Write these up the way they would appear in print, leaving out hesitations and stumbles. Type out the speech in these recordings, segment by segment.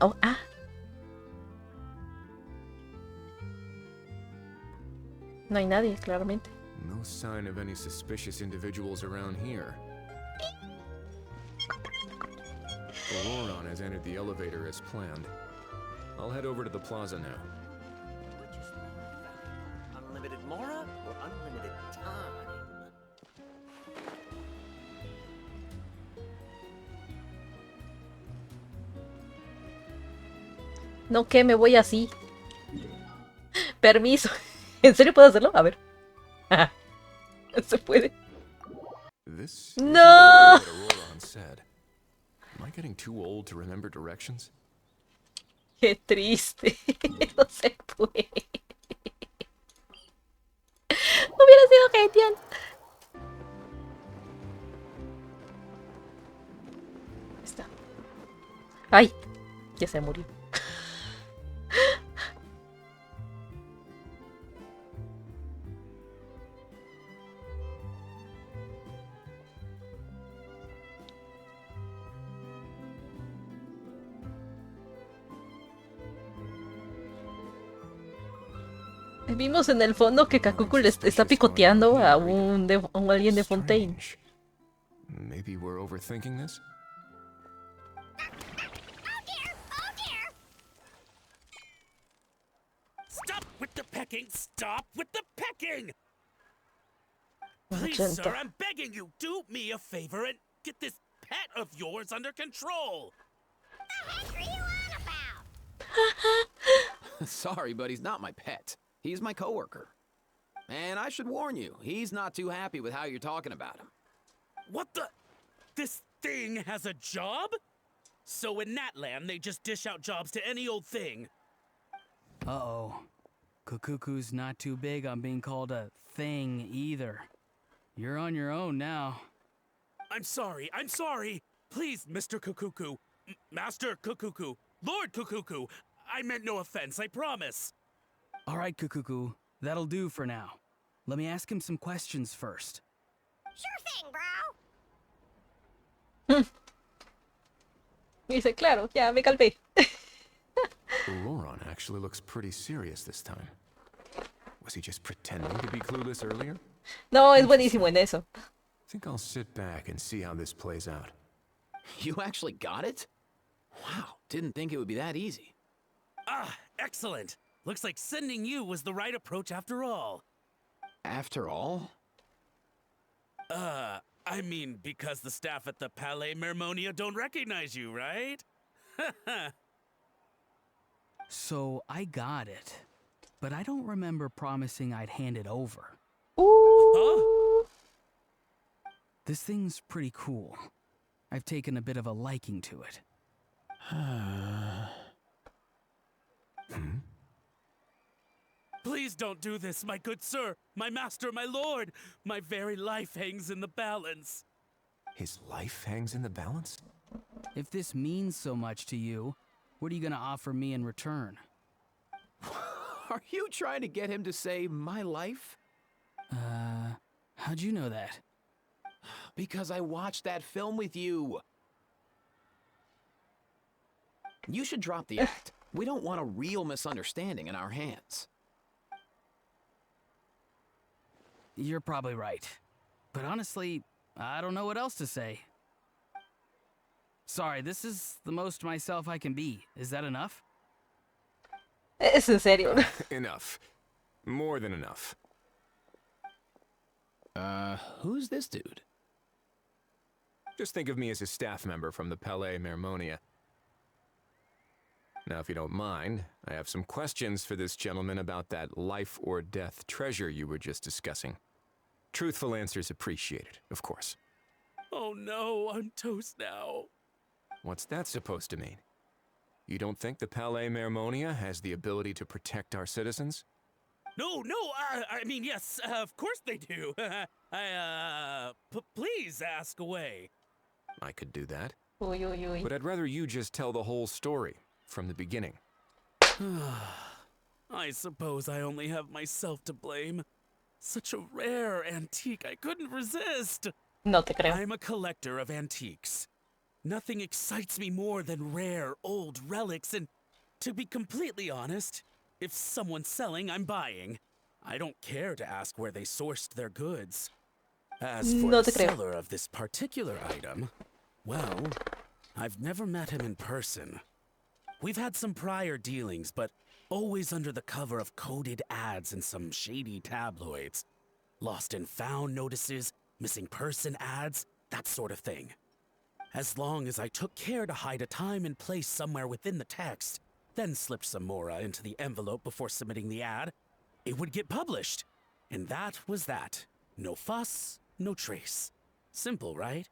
Oh, ah. No hay nadie, claramente. No sign of any suspicious individuals around here. Auroron has entered the elevator as planned. I'll head over to the plaza now. Unlimited Mora or unlimited time? No, que me voy así. Permiso. ¿En serio puedo hacerlo? A ver. Se puede. This No. isn't what Auroron said. Am I getting too old to remember directions? Qué triste. No se puede. Hubiera sido genial. Ahí está. Ay, ya se murió. Vimos en el fondo que Kakuku le está picoteando a un alguien de Fontaine. Strange. Maybe we're overthinking this? Stop with the pecking! Stop with the pecking! Please, Magenta. sir, I'm begging you, do me a favor and get this pet of yours under control. What the heck are you on about? Sorry, but he's not my pet. He's my coworker. And I should warn you, he's not too happy with how you're talking about him. What the? This thing has a job? So in that land, they just dish out jobs to any old thing. Uh-oh. Kukuku's not too big on being called a thing either. You're on your own now. I'm sorry, I'm sorry. Please, Mr. Kukuku, Master Kukuku, Lord Kukuku, I meant no offense, I promise. All right, Kukuku, that'll do for now. Let me ask him some questions first. Sure thing, bro. Dice, claro, ya me calmé. Auroron actually looks pretty serious this time. Was he just pretending to be clueless earlier? No, es buenísimo en eso. Think I'll sit back and see how this plays out. You actually got it? Wow, didn't think it would be that easy. Ah, excellent. Looks like sending you was the right approach after all. After all? I mean, because the staff at the Palais Mermonia don't recognize you, right? So I got it, but I don't remember promising I'd hand it over. Huh? This thing's pretty cool. I've taken a bit of a liking to it. Please don't do this, my good sir, my master, my lord. My very life hangs in the balance. His life hangs in the balance? If this means so much to you, what are you gonna offer me in return? Are you trying to get him to say my life? How'd you know that? Because I watched that film with you. You should drop the act. We don't want a real misunderstanding in our hands. You're probably right. But honestly, I don't know what else to say. Sorry, this is the most myself I can be. Is that enough? Es en serio. Enough. More than enough. Who's this dude? Just think of me as a staff member from the Palais Mermonia. Now, if you don't mind, I have some questions for this gentleman about that life or death treasure you were just discussing. Truthful answers appreciated, of course. Oh no, I'm toast now. What's that supposed to mean? You don't think the Palais Mermonia has the ability to protect our citizens? No, I mean, yes, of course they do. Please ask away. I could do that. Uy, uy, uy. But I'd rather you just tell the whole story, from the beginning. I suppose I only have myself to blame. Such a rare antique, I couldn't resist. No te creo. I'm a collector of antiques. Nothing excites me more than rare, old relics, and to be completely honest, if someone's selling, I'm buying. I don't care to ask where they sourced their goods. As for No the te creo. seller of this particular item, well, I've never met him in person. We've had some prior dealings, but always under the cover of coded ads in some shady tabloids. Lost and found notices, missing person ads, that sort of thing. As long as I took care to hide a time and place somewhere within the text, then slipped some mora into the envelope before submitting the ad, it would get published. And that was that. No fuss, no trace. Simple, right?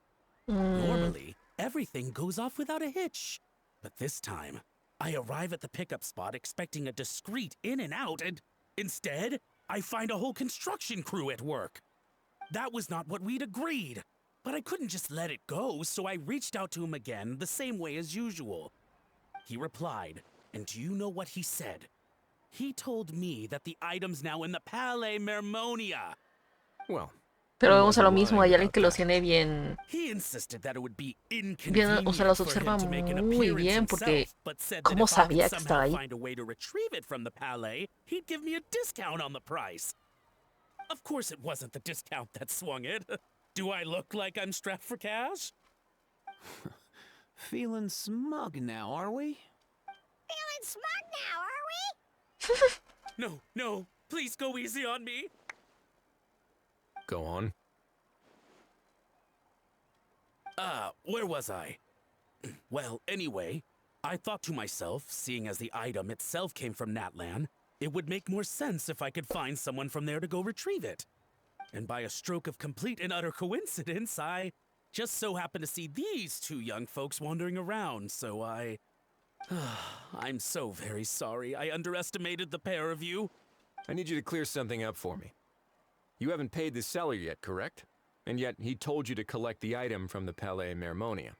Normally, everything goes off without a hitch. But this time, I arrive at the pickup spot expecting a discreet in and out, and instead, I find a whole construction crew at work. That was not what we'd agreed. But I couldn't just let it go, so I reached out to him again the same way as usual. He replied, and do you know what he said? He told me that the item's now in the Palais Mermonia. Well, Pero he vemos a lo wasn't mismo, lying hay alguien about que los that. tiene bien, He insisted that it would be bien, inconvenient o sea, los for observa him to make an muy appearance bien porque himself, but said that ¿cómo if I could sabía que somehow estaba ahí? find a way to retrieve it from the Palais, he'd give me a discount on the price. Of course, it wasn't the discount that swung it. Do I look like I'm strapped for cash? Feeling smug now, are we? Feeling smug now, are we? No, no, please go easy on me. Go on. Where was I? Well, anyway, I thought to myself, seeing as the item itself came from Natlan, it would make more sense if I could find someone from there to go retrieve it. And by a stroke of complete and utter coincidence, I just so happened to see these two young folks wandering around, so I'm so very sorry I underestimated the pair of you. I need you to clear something up for me. You haven't paid the seller yet, correct? And yet he told you to collect the item from the Palais Mermonia.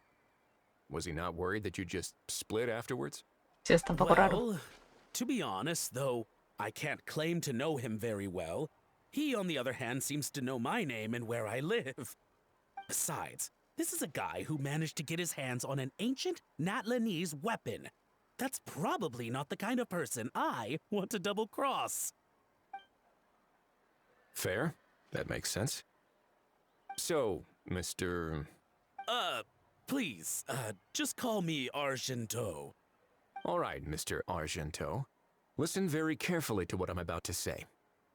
Was he not worried that you just split afterwards? Sí, está un poco raro. Well, to be honest, though I can't claim to know him very well, he, on the other hand, seems to know my name and where I live. Besides, this is a guy who managed to get his hands on an ancient Natlanese weapon. That's probably not the kind of person I want to double-cross. Fair. That makes sense. So, Mr. Please, just call me Argento. All right, Mr. Argento. Listen very carefully to what I'm about to say.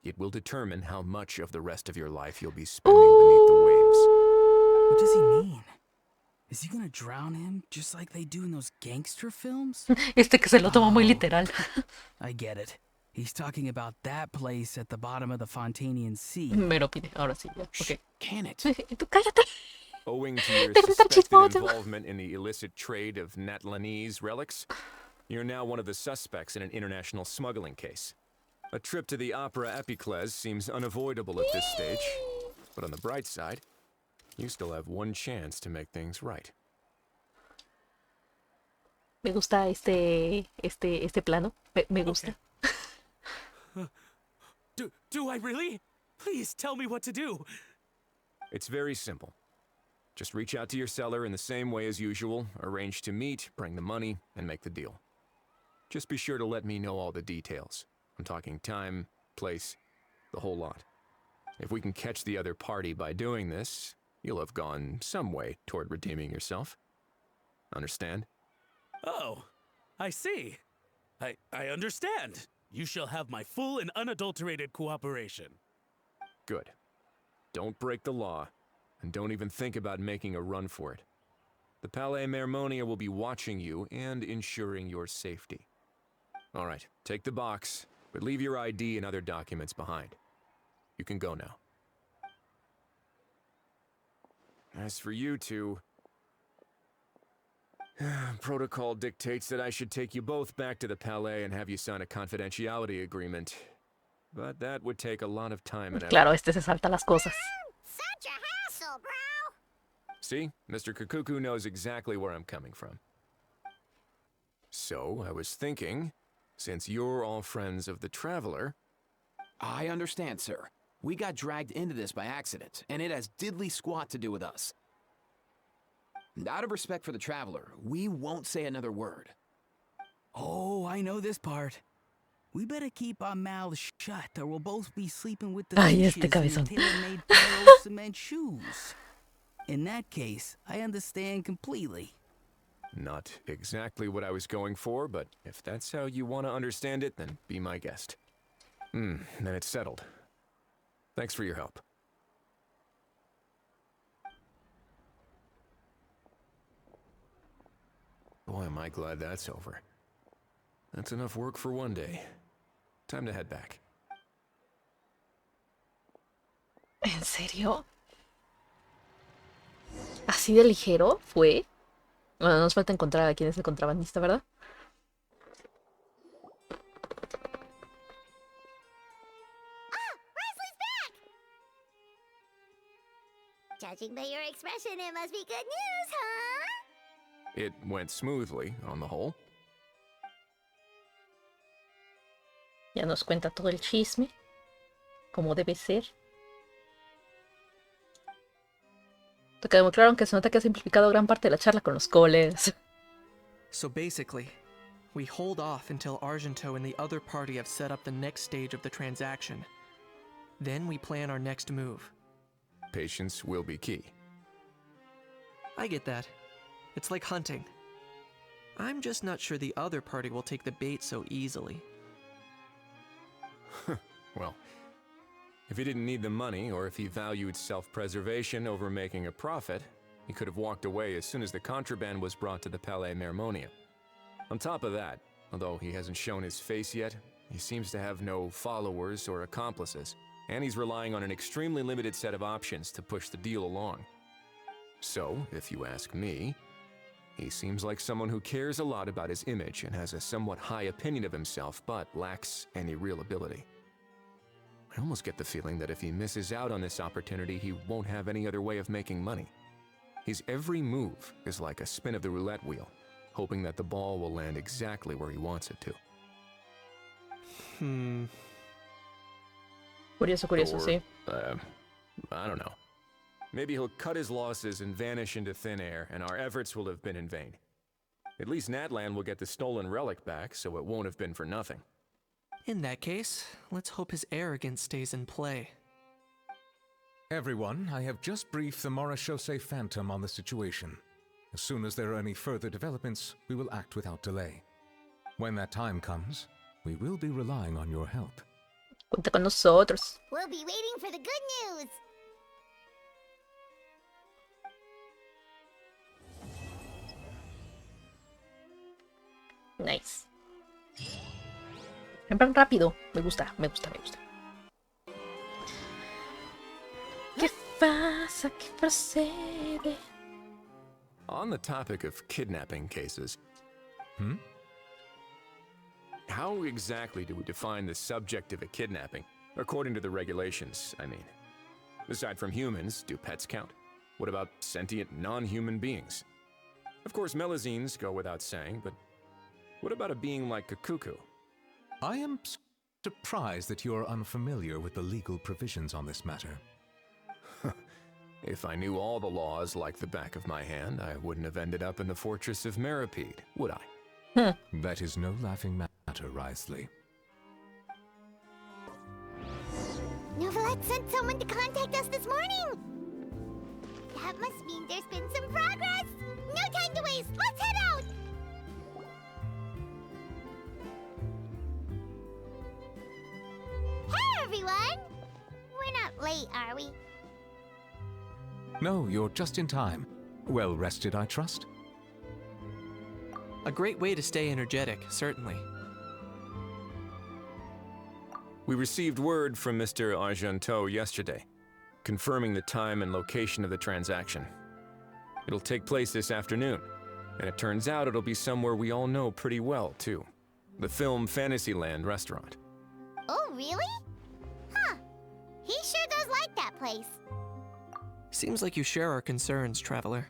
It will determine how much of the rest of your life you'll be spending beneath the waves. What does he mean? Is he gonna drown him just like they do in those gangster films? Este que se lo toma muy literal. I get it. He's talking about that place at the bottom of the Fontanian Sea. Me lo pide, ahora sí, ya, ok. Can it? Tú cállate. Owing to your Deja de estar suspected chismoso. involvement in the illicit trade of Natlanese relics, you're now one of the suspects in an international smuggling case. A trip to the Opera Epicles seems unavoidable at this stage, but on the bright side, you still have one chance to make things right. Me gusta este plano. Me gusta. Do I really? Please tell me what to do. It's very simple. Just reach out to your seller in the same way as usual, arrange to meet, bring the money, and make the deal. Just be sure to let me know all the details. I'm talking time, place, the whole lot. If we can catch the other party by doing this, you'll have gone some way toward redeeming yourself. Understand? Oh, I see. I understand. You shall have my full and unadulterated cooperation. Good. Don't break the law, and don't even think about making a run for it. The Palais Mermonia will be watching you and ensuring your safety. All right, take the box, but leave your ID and other documents behind. You can go now. As for you two, protocol dictates that I should take you both back to the Palais and have you sign a confidentiality agreement. But that would take a lot of time and effort. Claro, este se salta las cosas. Such a hassle, bro. See, Mr. Kakuku knows exactly where I'm coming from. So, I was thinking, since you're all friends of the Traveler... I understand, sir. We got dragged into this by accident, and it has diddly squat to do with us. Out of respect for the traveler, we won't say another word. Oh, I know this part. We better keep our mouths shut or we'll both be sleeping with the Ay, fishes este in cabezón. tailor-made pearl cement shoes. In that case, I understand completely. Not exactly what I was going for, but if that's how you want to understand it, then be my guest. Then it's settled. Thanks for your help. Boy, am I glad that's over. That's enough work for one day. Time to head back. ¿En serio? ¿Así de ligero fue? Bueno, nos falta encontrar a quién es el contrabandista, ¿verdad? Wesley's back! Judging by your expression, it must be good news, huh? It went smoothly, on the whole. Ya nos cuenta todo el chisme, como debe ser. Te quedó muy claro que se nota que ha simplificado gran parte de la charla con los coles. So basically, we hold off until Argento and the other party have set up the next stage of the transaction. Then we plan our next move. Patience will be key. I get that. It's like hunting. I'm just not sure the other party will take the bait so easily. Well, if he didn't need the money, or if he valued self-preservation over making a profit, he could have walked away as soon as the contraband was brought to the Palais Mermonia. On top of that, although he hasn't shown his face yet, he seems to have no followers or accomplices, and he's relying on an extremely limited set of options to push the deal along. So, if you ask me, he seems like someone who cares a lot about his image and has a somewhat high opinion of himself, but lacks any real ability. I almost get the feeling that if he misses out on this opportunity, he won't have any other way of making money. His every move is like a spin of the roulette wheel, hoping that the ball will land exactly where he wants it to. Curioso, curioso, Or, sí. I don't know. Maybe he'll cut his losses and vanish into thin air, and our efforts will have been in vain. At least Natlan will get the stolen relic back, so it won't have been for nothing. In that case, let's hope his arrogance stays in play. Everyone, I have just briefed the Malhechores Phantom on the situation. As soon as there are any further developments, we will act without delay. When that time comes, we will be relying on your help. Cuenta con nosotros. We'll be waiting for the good news. Nice. En plan rápido. Me gusta, me gusta, me gusta. ¿Qué pasa? ¿Qué procede? On the topic of kidnapping cases, how exactly do we define the subject of a kidnapping? According to the regulations, I mean. Aside from humans, do pets count? What about sentient non-human beings? Of course, melazines go without saying, but what about a being like a cuckoo? I am surprised that you are unfamiliar with the legal provisions on this matter. If I knew all the laws like the back of my hand, I wouldn't have ended up in the fortress of Meripede, would I? That is no laughing matter, Risley. Novelet sent someone to contact us this morning. That must mean there's been some progress. No time to waste. Let's head out. Hey, everyone. We're not late, are we? No, you're just in time. Well rested, I trust? A great way to stay energetic, certainly. We received word from Mr. Argento yesterday, confirming the time and location of the transaction. It'll take place this afternoon, and it turns out it'll be somewhere we all know pretty well, too. The Film Fantasyland restaurant. Oh, really? Huh. He sure does like that place. Seems like you share our concerns, Traveler.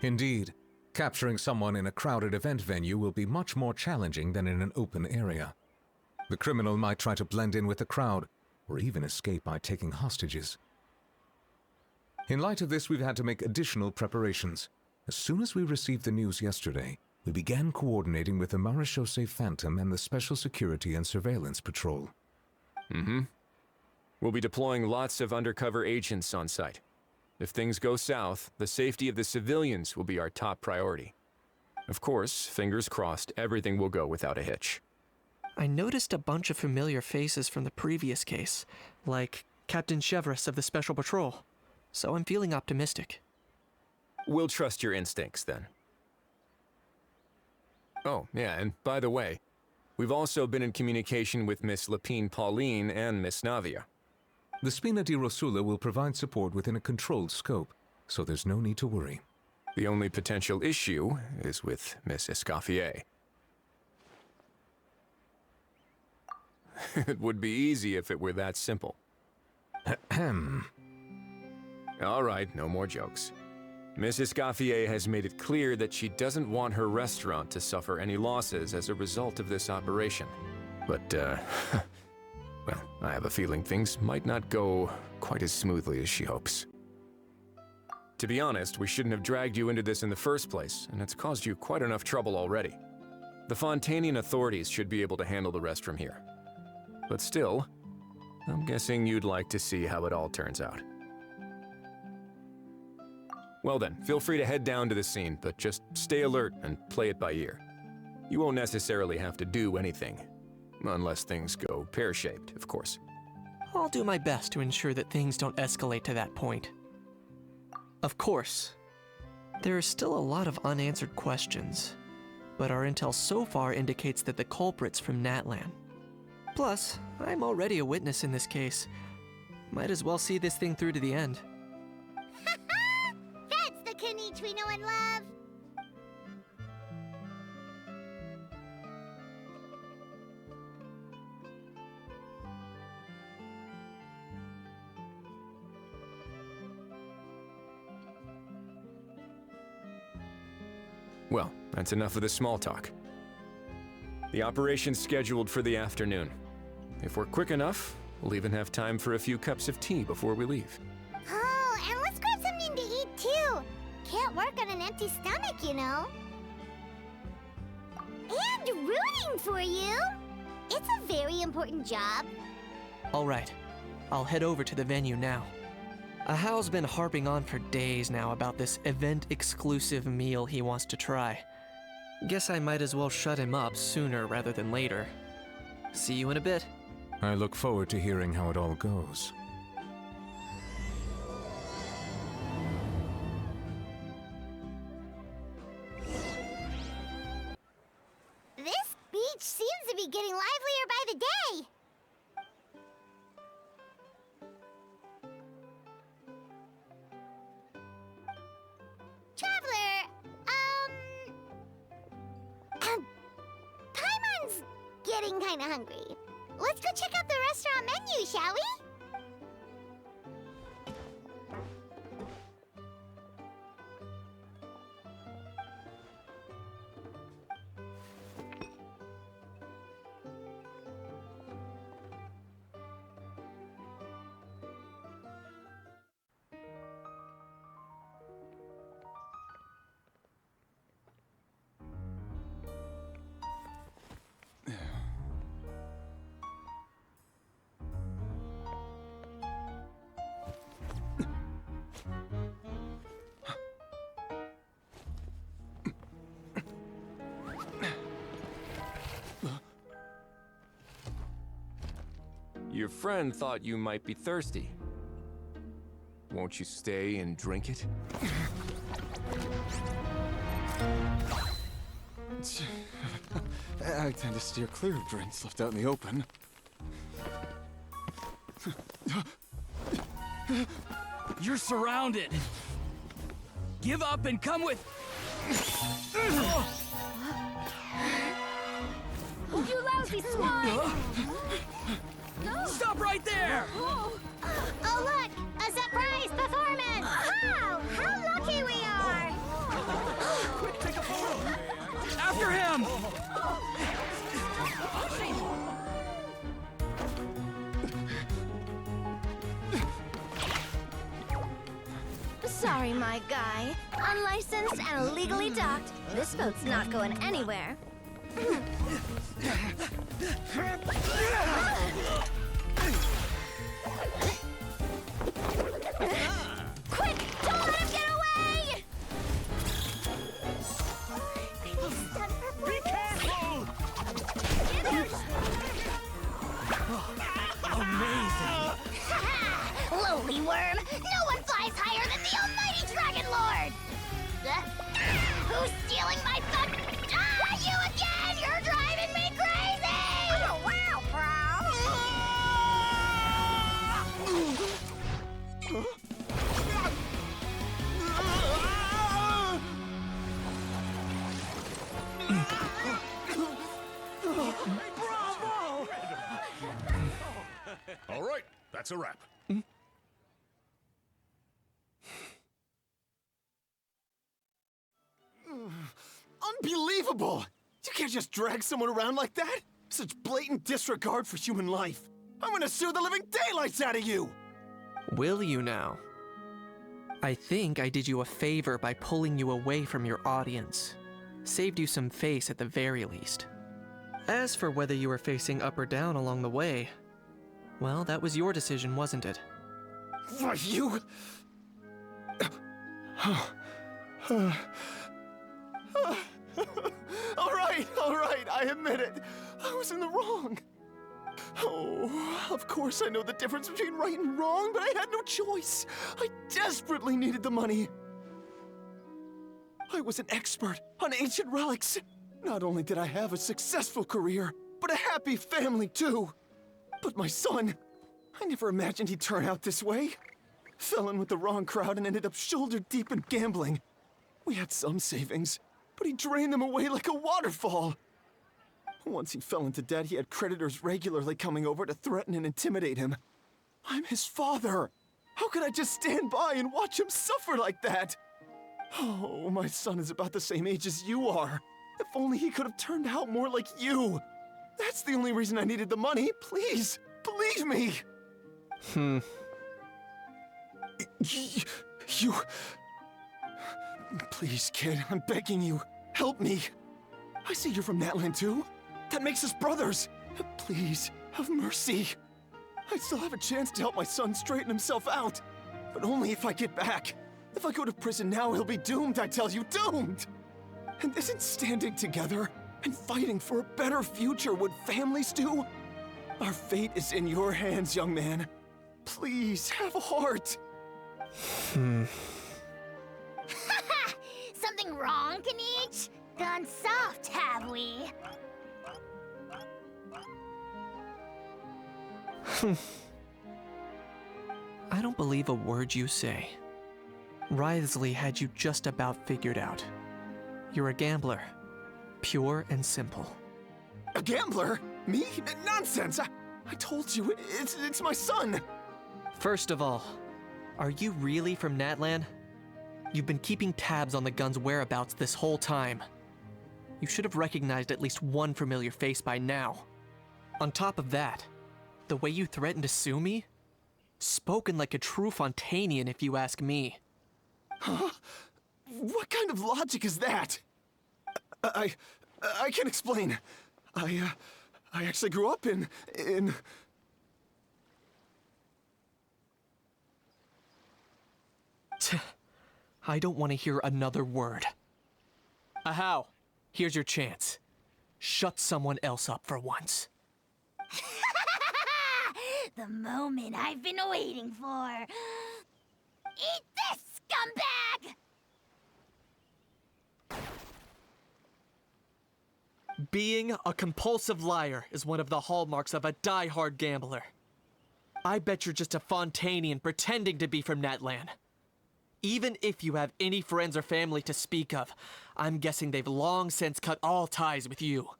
Indeed. Capturing someone in a crowded event venue will be much more challenging than in an open area. The criminal might try to blend in with the crowd, or even escape by taking hostages. In light of this, we've had to make additional preparations. As soon as we received the news yesterday, we began coordinating with the Malhechores Phantom and the Special Security and Surveillance Patrol. Mm-hmm. We'll be deploying lots of undercover agents on site. If things go south, the safety of the civilians will be our top priority. Of course, fingers crossed, everything will go without a hitch. I noticed a bunch of familiar faces from the previous case, like Captain Chevres of the Special Patrol, so I'm feeling optimistic. We'll trust your instincts, then. Oh, yeah, and by the way, we've also been in communication with Miss Lapine Pauline and Miss Navia. The Spina di Rosula will provide support within a controlled scope, so there's no need to worry. The only potential issue is with Miss Escoffier. It would be easy if it were that simple. Ahem. All right, no more jokes. Miss Escoffier has made it clear that she doesn't want her restaurant to suffer any losses as a result of this operation. But, well, I have a feeling things might not go quite as smoothly as she hopes. To be honest, we shouldn't have dragged you into this in the first place, and it's caused you quite enough trouble already. The Fontanian authorities should be able to handle the rest from here. But still, I'm guessing you'd like to see how it all turns out. Well then, feel free to head down to the scene, but just stay alert and play it by ear. You won't necessarily have to do anything, unless things go pear-shaped, of course. I'll do my best to ensure that things don't escalate to that point. Of course, there are still a lot of unanswered questions, but our intel so far indicates that the culprit's from Natlan. Plus, I'm already a witness in this case. Might as well see this thing through to the end. That's the Kanichi we know and love! Well, that's enough of the small talk. The operation's scheduled for the afternoon. If we're quick enough, we'll even have time for a few cups of tea before we leave. Oh, and let's grab something to eat too! Can't work on an empty stomach, you know. And rooting for you! It's a very important job. Alright, I'll head over to the venue now. Ahao's been harping on for days now about this event-exclusive meal he wants to try. Guess I might as well shut him up sooner rather than later. See you in a bit. I look forward to hearing how it all goes. This beach seems to be getting livelier by the day. Traveler, Paimon's getting kinda hungry. Let's go check out the restaurant menu, shall we? Your friend thought you might be thirsty. Won't you stay and drink it? I tend to steer clear of drinks left out in the open. You're surrounded. Give up and come with. You lousy swine! Stop right there! Oh, look! A surprise performance! Wow! How lucky we are! Quick, take a photo. After him! Sorry, my guy. Unlicensed and illegally docked. This boat's not going anywhere. Quick! Don't let him get away! Be careful! Amazing! Lowly worm! No one flies higher than the almighty Dragon Lord! Who's stealing my fun? Ah, you again! You're driving me crazy! Oh, wow, Bravo! All right, that's a wrap. Unbelievable! You can't just drag someone around like that! Such blatant disregard for human life! I'm gonna sue the living daylights out of you! Will you now? I think I did you a favor by pulling you away from your audience. Saved you some face at the very least. As for whether you were facing up or down along the way, well, that was your decision, wasn't it? Why, you... all right, I admit it. I was in the wrong. Oh, of course I know the difference between right and wrong, but I had no choice. I desperately needed the money. I was an expert on ancient relics. Not only did I have a successful career, but a happy family too. But my son, I never imagined he'd turn out this way. Fell in with the wrong crowd and ended up shoulder deep in gambling. We had some savings, but he drained them away like a waterfall. Once he fell into debt, he had creditors regularly coming over to threaten and intimidate him. I'm his father. How could I just stand by and watch him suffer like that? Oh, my son is about the same age as you are. If only he could have turned out more like you. That's the only reason I needed the money. Please, believe me. You... Please, kid, I'm begging you. Help me. I see you're from Natland too. That makes us brothers. Please, have mercy. I still have a chance to help my son straighten himself out. But only if I get back. If I go to prison now, he'll be doomed, I tell you, doomed! And isn't standing together and fighting for a better future what families do? Our fate is in your hands, young man. Please, have a heart. Something wrong, Kanich? Gone soft, have we? I don't believe a word you say. Wriothesley had you just about figured out. You're a gambler. Pure and simple. A gambler? Me? Nonsense! I told you, it's my son! First of all, are you really from Natlan? You've been keeping tabs on the gun's whereabouts this whole time. You should have recognized at least one familiar face by now. On top of that, the way you threatened to sue me? Spoken like a true Fontanian, if you ask me. Huh? What kind of logic is that? I can't explain. I actually grew up in... I don't want to hear another word. Ahow, here's your chance. Shut someone else up for once. The moment I've been waiting for. Eat this, scumbag! Being a compulsive liar is one of the hallmarks of a die-hard gambler. I bet you're just a Fontanian pretending to be from Natlan. Even if you have any friends or family to speak of, I'm guessing they've long since cut all ties with you.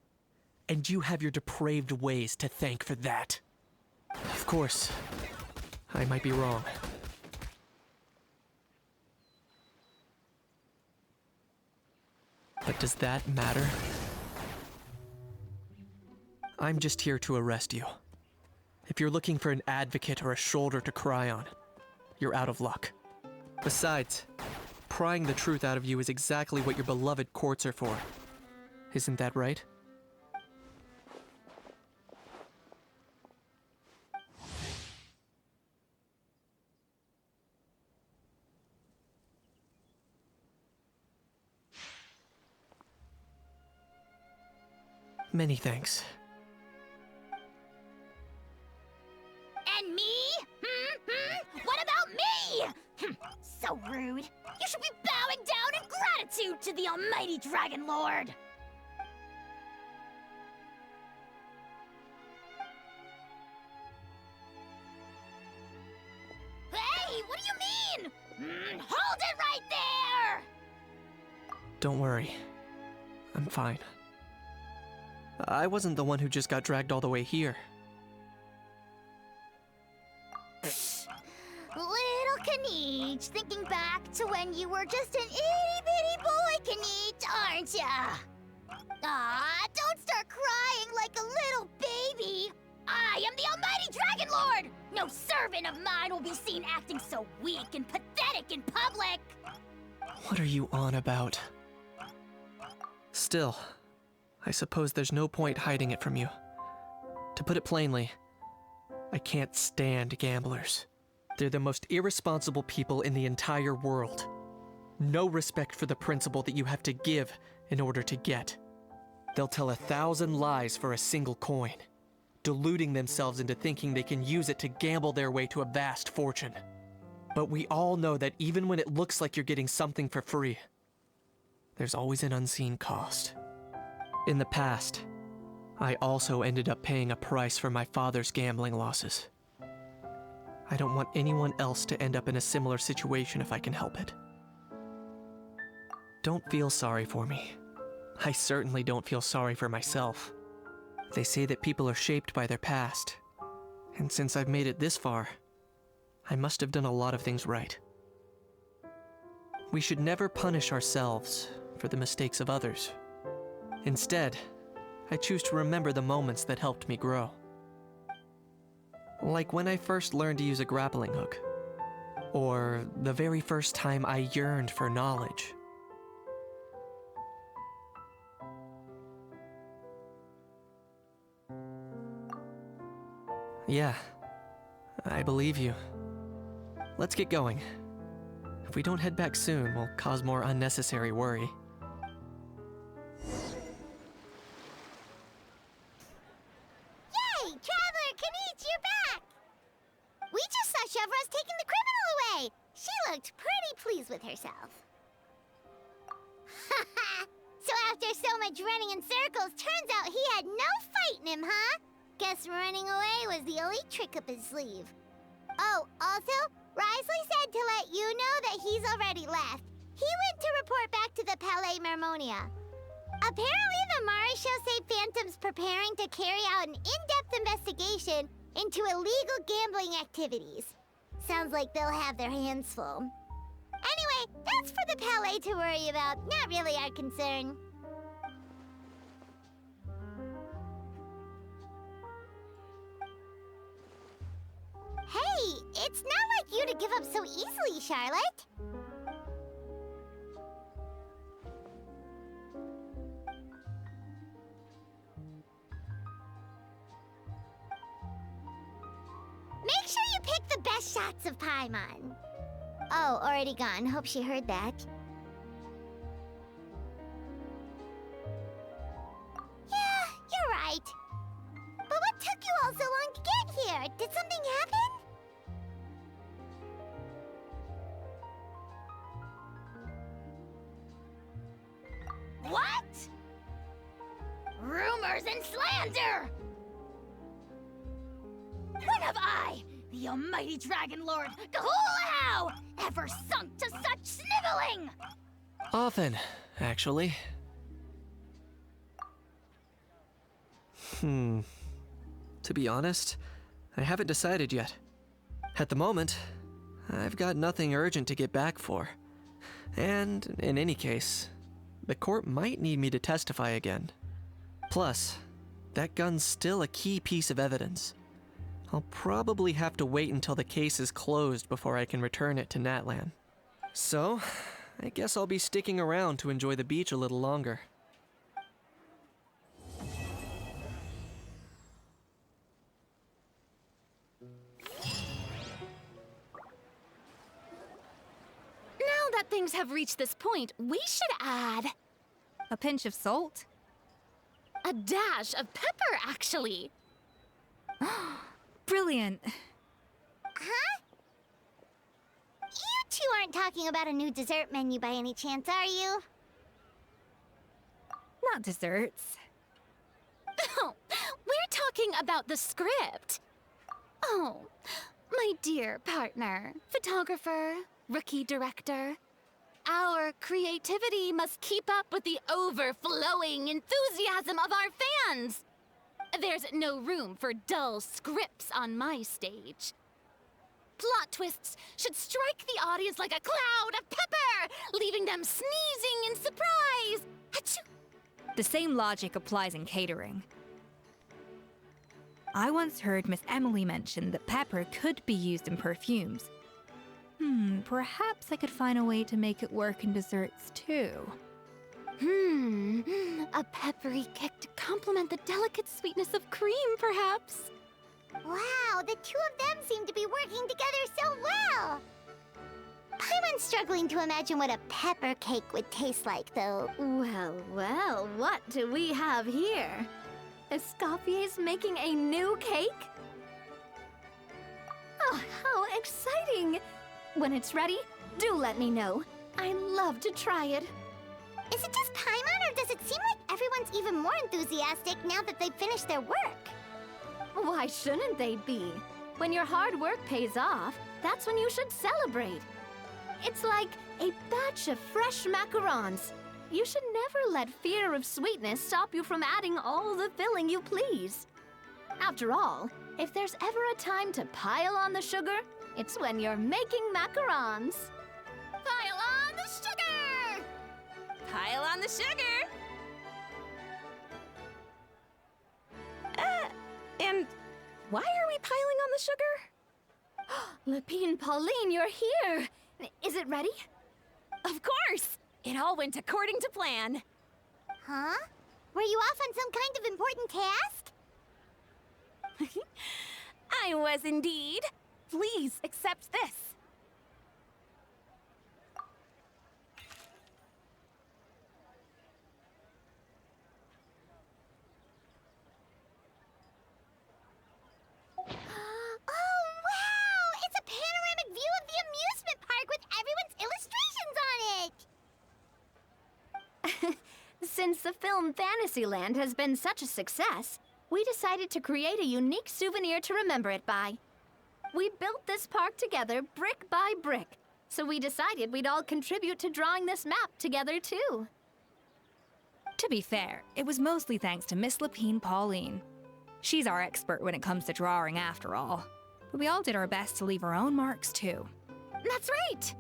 And you have your depraved ways to thank for that. Of course, I might be wrong. But does that matter? I'm just here to arrest you. If you're looking for an advocate or a shoulder to cry on, you're out of luck. Besides, prying the truth out of you is exactly what your beloved courts are for. Isn't that right? Many thanks. And me? What about me? So rude. You should be bowing down in gratitude to the almighty Dragon Lord. Hey, what do you mean? Hold it right there! Don't worry. I'm fine. I wasn't the one who just got dragged all the way here. Little Knight, thinking back to when you were just an itty-bitty boy, Knight, aren't ya? Aw, don't start crying like a little baby. I am the almighty Dragon Lord! No servant of mine will be seen acting so weak and pathetic in public! What are you on about? Still, I suppose there's no point hiding it from you. To put it plainly, I can't stand gamblers. They're the most irresponsible people in the entire world. No respect for the principle that you have to give in order to get. They'll tell 1,000 lies for a single coin, deluding themselves into thinking they can use it to gamble their way to a vast fortune. But we all know that even when it looks like you're getting something for free, there's always an unseen cost. In the past, I also ended up paying a price for my father's gambling losses. I don't want anyone else to end up in a similar situation if I can help it. Don't feel sorry for me. I certainly don't feel sorry for myself. They say that people are shaped by their past, and since I've made it this far, I must have done a lot of things right. We should never punish ourselves for the mistakes of others. Instead, I choose to remember the moments that helped me grow. Like when I first learned to use a grappling hook, or the very first time I yearned for knowledge. Yeah, I believe you. Let's get going. If we don't head back soon, we'll cause more unnecessary worry. Yay! Traveler Knight, you're back! We just saw Chevro's taking the criminal away! She looked pretty pleased with herself. Haha! So after so much running in circles, turns out he had no fight in him, huh? Guess running away was the only trick up his sleeve. Oh, also, Risley said to let you know that he's already left. He went to report back to the Palais Mermonia. Apparently, the Malhechores Phantom's preparing to carry out an in-depth investigation into illegal gambling activities. Sounds like they'll have their hands full. Anyway, that's for the Palais to worry about, not really our concern. Hey, it's not like you to give up so easily, Charlotte. Make sure you pick the best shots of Paimon. Oh, already gone. Hope she heard that. Yeah, you're right. But what took you all so long to get here? Did something happen? What? Rumors and slander! When have I, the almighty Dragon Lord, Kahulahau, ever sunk to such sniveling? Often, actually. To be honest, I haven't decided yet. At the moment, I've got nothing urgent to get back for. And, in any case, the court might need me to testify again. Plus, that gun's still a key piece of evidence. I'll probably have to wait until the case is closed before I can return it to Natlan. So, I guess I'll be sticking around to enjoy the beach a little longer. Now that things have reached this point, we should add A pinch of salt? a dash of pepper, actually. Brilliant. Huh? You two aren't talking about a new dessert menu by any chance, are you? Not desserts. Oh, we're talking about the script. Oh, my dear partner, photographer, rookie director. Our creativity must keep up with the overflowing enthusiasm of our fans. There's no room for dull scripts on my stage. Plot twists should strike the audience like a cloud of pepper, leaving them sneezing in surprise. Achoo! The same logic applies in catering. I once heard Miss Emily mention that pepper could be used in perfumes. Perhaps I could find a way to make it work in desserts too. A peppery kick to complement the delicate sweetness of cream, perhaps. Wow, the two of them seem to be working together so well. I'm struggling to imagine what a pepper cake would taste like, though. Well, well, what do we have here? Escoffier's making a new cake? Oh, how exciting! When it's ready, do let me know. I'd love to try it. Is it just Paimon, or does it seem like everyone's even more enthusiastic now that they've finished their work? Why shouldn't they be? When your hard work pays off, that's when you should celebrate. It's like a batch of fresh macarons. You should never let fear of sweetness stop you from adding all the filling you please. After all, if there's ever a time to pile on the sugar, it's when you're making macarons. Pile on the sugar! Pile on the sugar! And why are we piling on the sugar? Lepine, Pauline, you're here! Is it ready? Of course! It all went according to plan. Huh? Were you off on some kind of important task? I was indeed. Please accept this. Since the film Fantasyland has been such a success, we decided to create a unique souvenir to remember it by. We built this park together brick by brick, so we decided we'd all contribute to drawing this map together too. To be fair, it was mostly thanks to Miss Lepine Pauline. She's our expert when it comes to drawing after all. But we all did our best to leave our own marks too. That's right!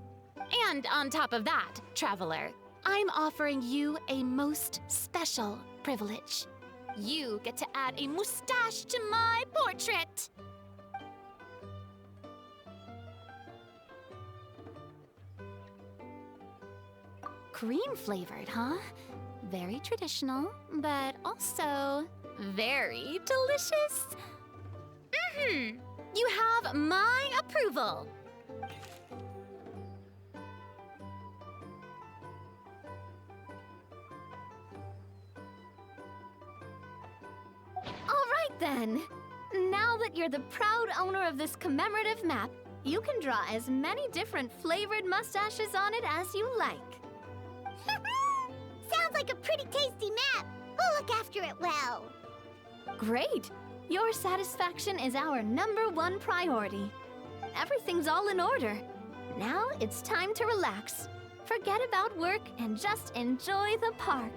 And on top of that, Traveler, I'm offering you a most special privilege. You get to add a mustache to my portrait! Cream-flavored, huh? Very traditional, but also very delicious. You have my approval. All right then. Now that you're the proud owner of this commemorative map, you can draw as many different flavored mustaches on it as you like. Sounds like a pretty tasty map. We'll look after it well. Great! Your satisfaction is our #1 priority. Everything's all in order. Now it's time to relax. Forget about work and just enjoy the park.